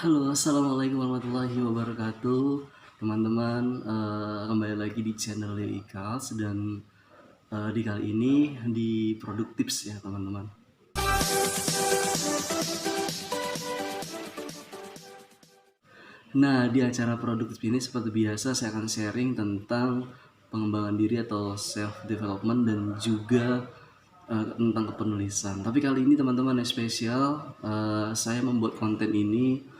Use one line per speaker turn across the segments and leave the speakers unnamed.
Halo, assalamualaikum warahmatullahi wabarakatuh, teman-teman. Kembali lagi di channel Ikals dan di kali ini di produk tips ya teman-teman. Nah, di acara produk tips ini seperti biasa saya akan sharing tentang pengembangan diri atau self development dan juga tentang kepenulisan. Tapi kali ini teman-teman yang spesial, saya membuat konten ini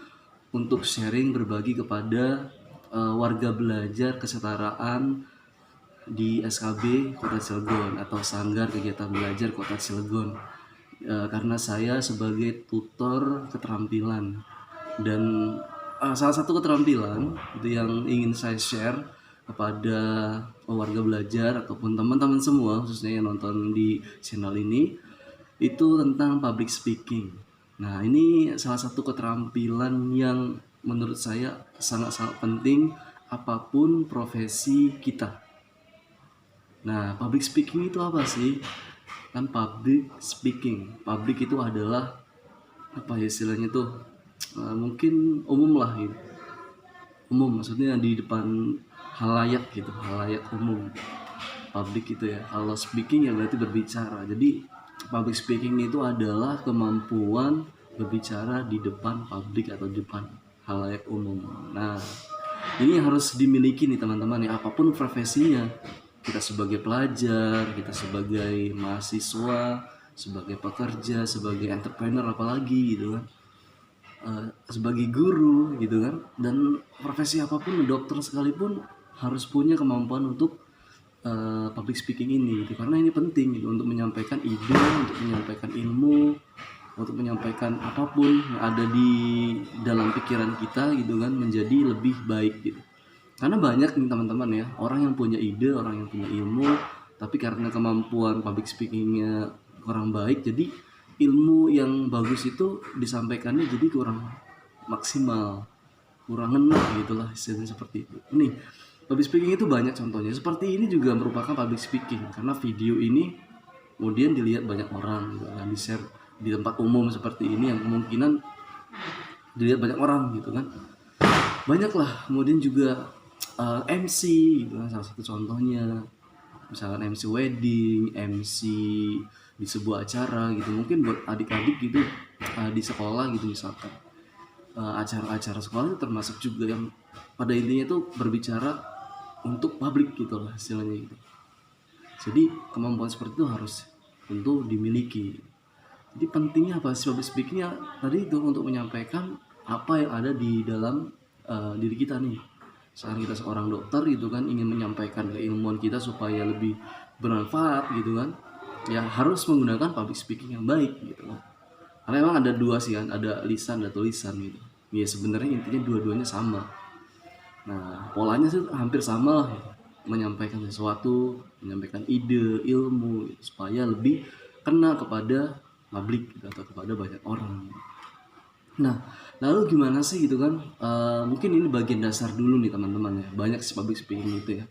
untuk sharing berbagi kepada warga belajar kesetaraan di SKB Kota Cilegon atau Sanggar Kegiatan Belajar Kota Cilegon. Karena saya sebagai tutor keterampilan dan salah satu keterampilan itu yang ingin saya share kepada warga belajar ataupun teman-teman semua khususnya yang nonton di channel ini itu tentang public speaking. Nah, ini salah satu keterampilan yang menurut saya sangat-sangat penting apapun profesi kita. Nah, public speaking itu apa sih? Kan public speaking. Public itu adalah apa ya istilahnya tuh? Mungkin umum lah gitu. Umum maksudnya di depan halayak gitu, halayak umum. Public itu ya. Kalau speaking ya berarti berbicara. Jadi public speaking itu adalah kemampuan berbicara di depan publik atau di depan halayak umum. Nah, ini harus dimiliki nih teman-teman ya, apapun profesinya. Kita sebagai pelajar, kita sebagai mahasiswa, sebagai pekerja, sebagai entrepreneur apalagi gitu kan. Sebagai guru gitu kan. Dan profesi apapun, dokter sekalipun harus punya kemampuan untuk public speaking ini gitu. Karena ini penting gitu, untuk menyampaikan ide, untuk menyampaikan ilmu, untuk menyampaikan apapun yang ada di dalam pikiran kita gitu kan menjadi lebih baik gitu. Karena banyak nih teman-teman ya, orang yang punya ide, orang yang punya ilmu, tapi karena kemampuan public speakingnya kurang baik, jadi ilmu yang bagus itu disampaikannya jadi kurang maksimal, kurang ngena gitulah istilahnya seperti itu. Ini public speaking itu banyak contohnya. Seperti ini juga merupakan public speaking karena video ini kemudian dilihat banyak orang gitu kan, di-share di tempat umum seperti ini yang kemungkinan dilihat banyak orang gitu kan. Banyaklah kemudian juga MC gitu kan, salah satu contohnya misalkan MC wedding, MC di sebuah acara gitu, mungkin buat adik-adik gitu di sekolah gitu misalkan acara-acara sekolah itu termasuk juga yang pada intinya itu berbicara untuk publik gitu lah istilahnya gitu. Jadi kemampuan seperti itu harus tentu dimiliki. Jadi pentingnya apa sih public speakingnya tadi itu untuk menyampaikan apa yang ada di dalam diri kita nih. Sekarang kita seorang dokter gitu kan ingin menyampaikan keilmuan kita supaya lebih bermanfaat gitu kan. Ya harus menggunakan public speaking yang baik gitu kan. Karena memang ada dua sih kan, ada lisan dan tulisan gitu. Ya sebenarnya intinya dua-duanya sama. Nah, polanya sih hampir sama lah gitu. Menyampaikan sesuatu, menyampaikan ide, ilmu gitu, supaya lebih kena kepada publik gitu, atau kepada banyak orang. Nah, lalu gimana sih gitu kan? Mungkin ini bagian dasar dulu nih teman-teman ya. Banyak sih public speaking itu ya.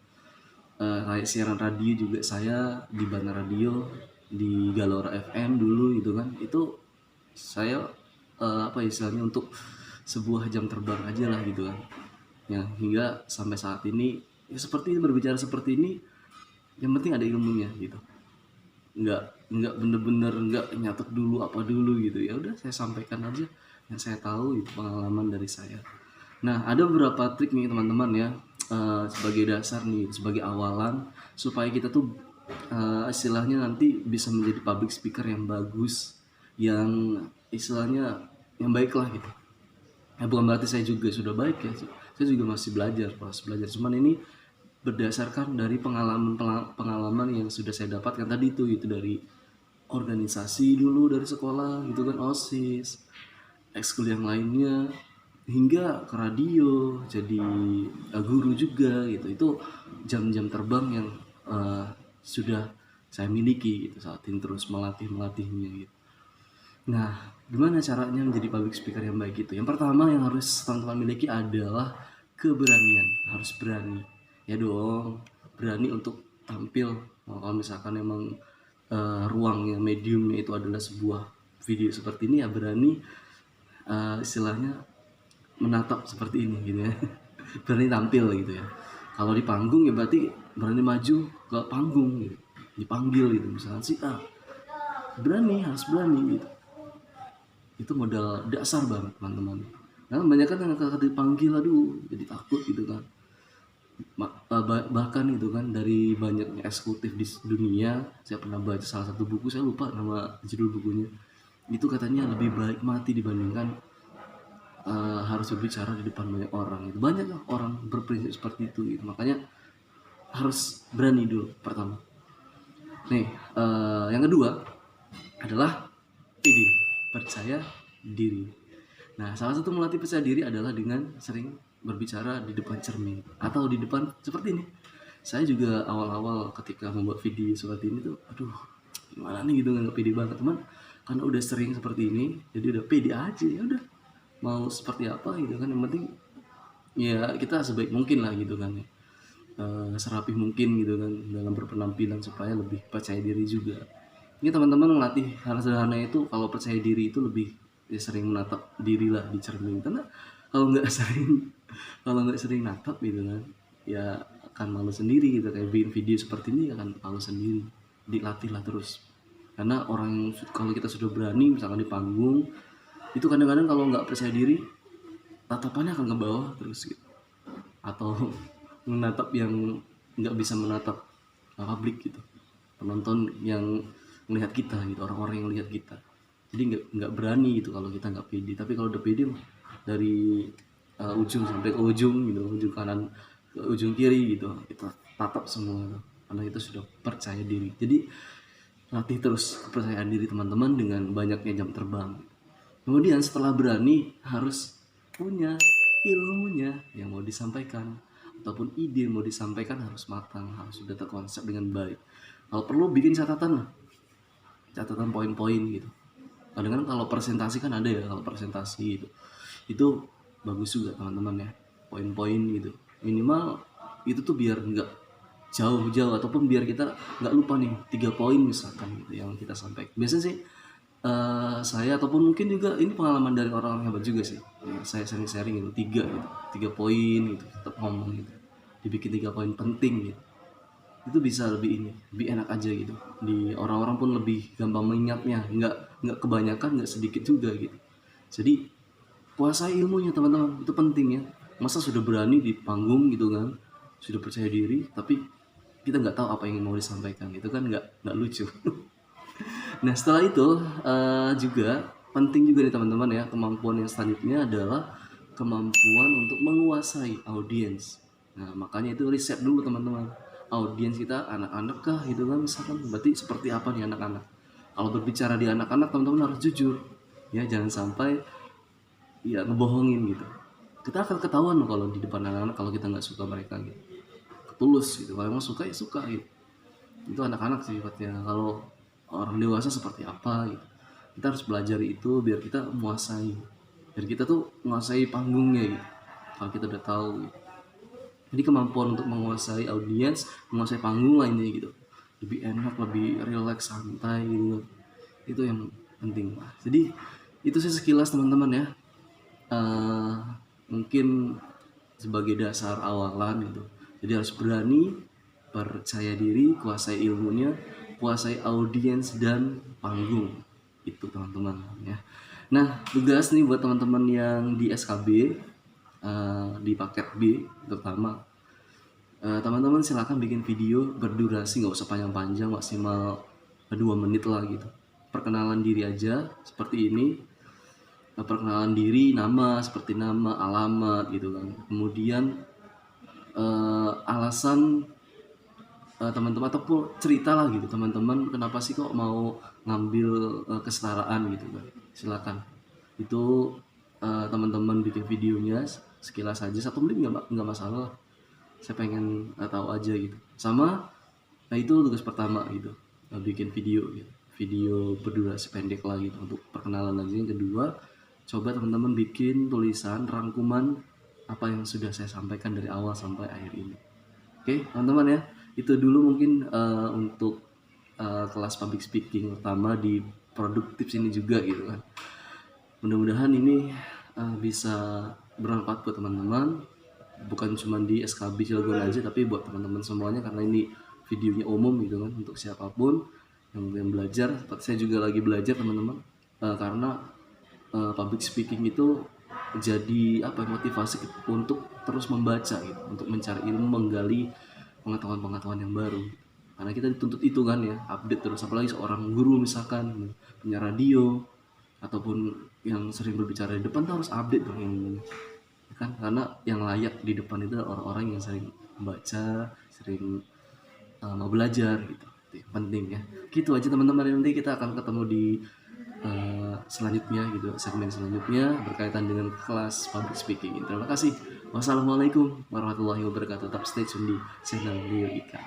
Kayak siaran radio juga saya di Bana Radio, di Galora FM dulu gitu kan. Itu saya apa istilahnya untuk sebuah jam terbang aja lah gitu kan. Ya, hingga sampai saat ini ya seperti ini, berbicara seperti ini yang penting ada ilmunya gitu. Nggak bener-bener nggak nyatet dulu apa dulu gitu, ya udah saya sampaikan aja yang saya tahu itu pengalaman dari saya. Nah, ada beberapa trik nih teman-teman ya, sebagai dasar nih, sebagai awalan supaya kita tuh istilahnya nanti bisa menjadi public speaker yang bagus, yang istilahnya yang baik lah gitu. Ya bukan berarti saya juga sudah baik ya, saya juga masih belajar, cuman ini berdasarkan dari pengalaman yang sudah saya dapatkan tadi itu dari organisasi dulu dari sekolah gitu kan, OSIS, ekskul yang lainnya, hingga ke radio jadi guru juga gitu. Itu jam-jam terbang yang sudah saya miliki gitu saat ini, terus melatihnya gitu. Nah, gimana caranya menjadi public speaker yang baik gitu? Yang pertama yang harus teman-teman miliki adalah keberanian. Harus berani. Ya dong, berani untuk tampil. Kalau misalkan emang ruangnya, mediumnya itu adalah sebuah video seperti ini, ya berani istilahnya menatap seperti ini gitu ya. Berani tampil gitu ya. Kalau di panggung ya berarti berani maju ke panggung gitu, dipanggil gitu misalnya sih berani, harus berani gitu. Itu modal dasar banget teman-teman. Nah banyak kan yang kalau dipanggil aduh jadi takut gitu kan. Bahkan itu kan dari banyaknya eksekutif di dunia, saya pernah baca salah satu buku, saya lupa nama judul bukunya, itu katanya lebih baik mati dibandingkan harus berbicara di depan banyak orang. Itu banyak lah orang berprinsip seperti itu gitu. Makanya harus berani dulu pertama. Nih yang kedua adalah pede, percaya diri. Nah salah satu melatih percaya diri adalah dengan sering berbicara di depan cermin atau di depan seperti ini. Saya juga awal-awal ketika membuat video seperti ini tuh aduh gimana nih gitu, nggak pede banget teman, karena udah sering seperti ini jadi udah pede aja, ya udah mau seperti apa gitu kan, yang penting ya kita sebaik mungkin lah gitu kan ya. Serapih mungkin gitu kan dalam berpenampilan supaya lebih percaya diri juga. Ini teman-teman melatih hal sederhana itu, kalau percaya diri itu lebih ya sering menatap diri lah di cermin, karena kalau nggak sering natap gitu kan ya akan malu sendiri gitu, kayak bikin video seperti ini akan malu sendiri. Dilatih lah terus, karena orang kalau kita sudah berani misalkan di panggung itu kadang-kadang kalau nggak percaya diri tatapannya akan ke bawah terus gitu, atau menatap yang nggak bisa menatap publik gitu, penonton yang melihat kita gitu, orang-orang yang lihat kita, jadi nggak berani gitu kalau kita nggak pede. Tapi kalau udah pede dari ujung sampai ke ujung gitu, ujung kanan ke ujung kiri gitu, kita tatap semua gitu, karena kita sudah percaya diri. Jadi latih terus kepercayaan diri teman-teman dengan banyaknya jam terbang. Kemudian setelah berani harus punya ilmunya yang mau disampaikan, ataupun ide yang mau disampaikan harus matang, harus sudah terkonsep dengan baik. Kalau perlu bikin catatan lah, catatan poin-poin gitu. Kadang-kadang kalau presentasi kan ada ya, kalau presentasi itu bagus juga teman-teman ya, poin-poin gitu. Minimal itu tuh biar nggak jauh-jauh, ataupun biar kita nggak lupa nih 3 poin misalkan gitu yang kita sampaikan. Biasanya sih saya ataupun mungkin juga ini pengalaman dari orang hebat juga sih ya, saya sering sharing gitu 3 poin gitu, tetap ngomong gitu, dibikin 3 poin penting gitu, itu bisa lebih enak aja gitu, di orang-orang pun lebih gampang mengingatnya, nggak kebanyakan nggak sedikit juga gitu. Jadi kuasai ilmunya teman-teman, itu penting ya. Masa sudah berani di panggung gitu kan, sudah percaya diri tapi kita nggak tahu apa yang mau disampaikan, itu kan nggak lucu. Nah setelah itu juga penting juga nih teman-teman ya, kemampuan yang selanjutnya adalah kemampuan untuk menguasai audiens. Nah makanya itu riset dulu teman-teman, audiens kita anak-anak kah gitu kan misalkan, berarti seperti apa nih anak-anak. Kalau berbicara di anak-anak teman-teman harus jujur ya, jangan sampai ya ngebohongin gitu. Kita akan ketahuan loh kalau di depan anak-anak kalau kita nggak suka mereka gitu, ketulus gitu. Kalau emang suka ya suka gitu, itu anak-anak sih sifatnya. Kalau orang dewasa seperti apa gitu, kita harus belajar itu biar kita menguasai, biar kita tuh menguasai panggungnya gitu, kalau kita udah tahu gitu. Jadi kemampuan untuk menguasai audiens, menguasai panggung lainnya gitu, lebih enak, lebih rileks, santai gitu, itu yang penting lah. Jadi itu sih sekilas teman-teman ya, mungkin sebagai dasar awalan gitu. Jadi harus berani, percaya diri, kuasai ilmunya, kuasai audiens dan panggung, itu teman-teman ya. Nah tugas nih buat teman-teman yang di SKB, di paket B terutama, teman-teman silakan bikin video berdurasi, nggak usah panjang-panjang, maksimal 2 menit lah gitu. Perkenalan diri aja seperti ini, perkenalan diri, nama seperti nama, alamat gitu kan. Kemudian alasan teman-teman, ataupun cerita lah gitu teman-teman kenapa sih kok mau ngambil kesetaraan gitu kan. Silakan itu teman-teman bikin videonya sekilas aja 1 menit, nggak masalah. Saya pengen tahu aja gitu. Sama nah itu tugas pertama gitu, bikin video gitu, video berdurasi pendek lah gitu untuk perkenalan aja. Yang kedua, coba teman-teman bikin tulisan rangkuman apa yang sudah saya sampaikan dari awal sampai akhir ini. Oke teman-teman ya, itu dulu mungkin untuk kelas public speaking pertama di produk tips ini juga gitu kan. Mudah-mudahan ini bisa bermanfaat buat teman-teman, bukan cuma di SKB Cilegon aja tapi buat teman-teman semuanya, karena ini videonya umum gitu kan, untuk siapapun yang belajar. Seperti saya juga lagi belajar teman-teman. Karena public speaking itu jadi motivasi untuk terus membaca gitu, untuk mencari ilmu, menggali pengetahuan-pengetahuan yang baru, karena kita dituntut itu kan ya, update terus. Apalagi seorang guru misalkan punya radio ataupun yang sering berbicara di depan, tuh harus update dong ilmunya kan, karena yang layak di depan itu adalah orang-orang yang sering membaca, sering mau belajar gitu. Itu yang penting ya. Gitu aja teman-teman, nanti kita akan ketemu di selanjutnya gitu, segmen selanjutnya berkaitan dengan kelas public speaking. Terima kasih. Wassalamualaikum warahmatullahi wabarakatuh. Tetap stay tune di channel Leo Ika.